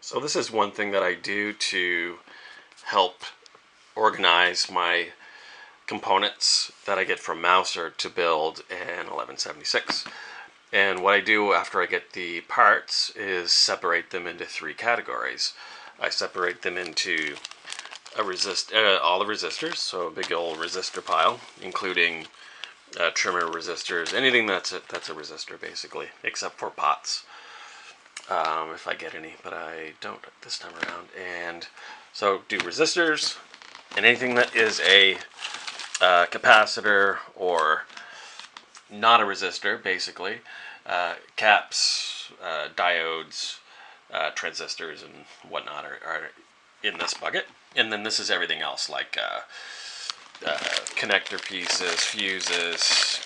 So this is one thing that I do to help organize my components that I get from Mouser to build an 1176. And what I do after I get the parts is separate them into three categories. I separate them into all the resistors, so a big old resistor pile, including trimmer resistors, anything that's a resistor basically, except for pots. If I get any, but I don't this time around. And so do resistors and anything that is a capacitor or not a resistor, basically. Caps, diodes, transistors, and whatnot are in this bucket. And then this is everything else, like connector pieces, fuses,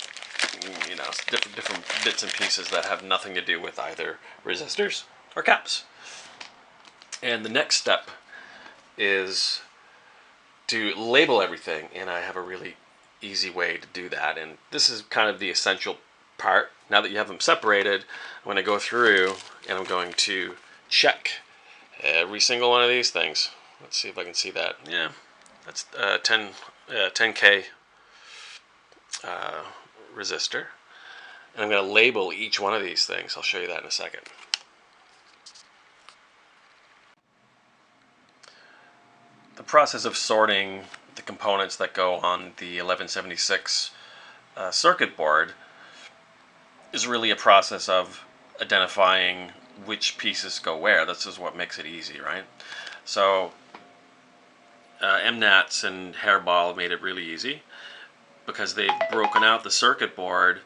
you know, different bits and pieces that have nothing to do with either resistors or caps. And the next step is to label everything, and I have a really easy way to do that. And this is kind of the essential part. Now that you have them separated, I'm going to go through and I'm going to check every single one of these things. Let's see if I can see that. Yeah, that's 10K resistor. And I'm going to label each one of these things. I'll show you that in a second. The process of sorting the components that go on the 1176 circuit board is really a process of identifying which pieces go where. This is what makes it easy, right? So MNATS and Hairball made it really easy because they've broken out the circuit board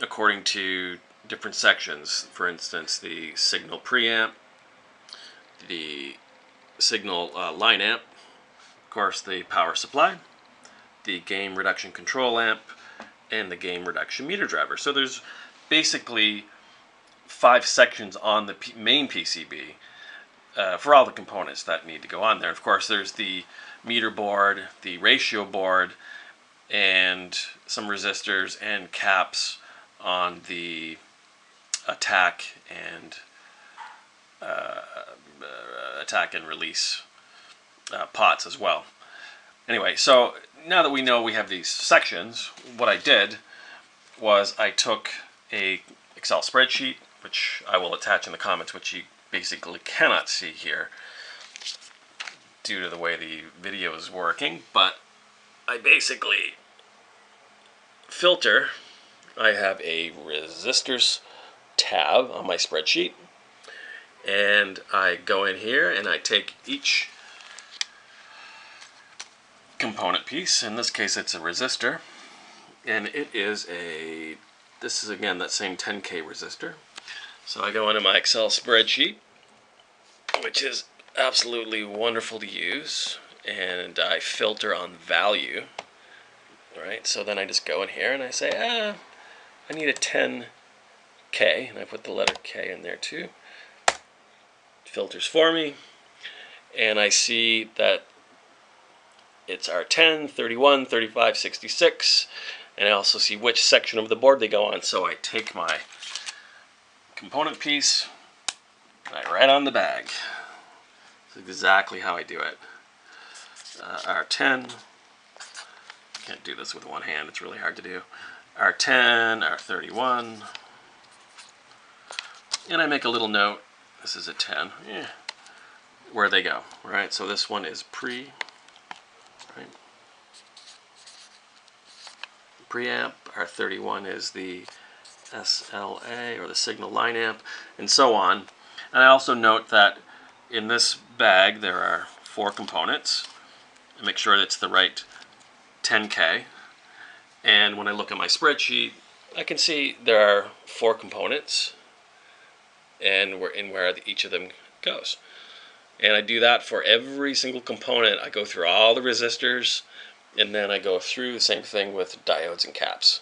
according to different sections. For instance, the signal preamp, the signal line amp, of course the power supply, the gain reduction control amp, and the gain reduction meter driver. So there's basically 5 sections on the main PCB for all the components that need to go on there. Of course, there's the meter board, the ratio board, and some resistors and caps on the attack and release pots as well. Anyway, so now that we know we have these sections, what I did was I took a Excel spreadsheet, which I will attach in the comments, which you basically cannot see here due to the way the video is working, but I basically filter. I have a resistors tab on my spreadsheet, and I go in here and I take each component piece. In this case it's a resistor, and it is this is again that same 10K resistor. So I go into my Excel spreadsheet, which is absolutely wonderful to use, and I filter on value. Alright, so then I just go in here and I say, I need a 10K, and I put the letter K in there too. It filters for me, and I see that it's R10, 31, 35, 66, and I also see which section of the board they go on. So I take my component piece and I write on the bag. That's exactly how I do it. R10, can't do this with one hand, it's really hard to do. R10, R31, and I make a little note, this is a 10, where they go, right? So this one is pre, right? Preamp, R31 is the SLA, or the signal line amp, and so on. And I also note that in this bag there are 4 components. I make sure it's the right 10K. And when I look at my spreadsheet, I can see there are 4 components and where each of them goes. And I do that for every single component. I go through all the resistors, and then I go through the same thing with diodes and caps,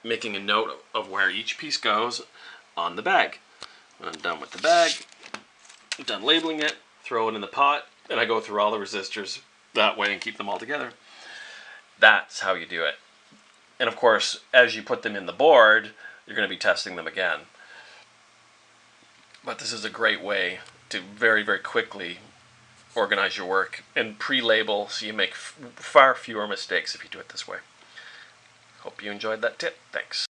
making a note of where each piece goes on the bag. When I'm done with the bag, I'm done labeling it, throw it in the pot, and I go through all the resistors that way and keep them all together. That's how you do it. And of course, as you put them in the board, you're going to be testing them again. But this is a great way to very, very quickly organize your work and pre-label so you make far fewer mistakes if you do it this way. Hope you enjoyed that tip. Thanks.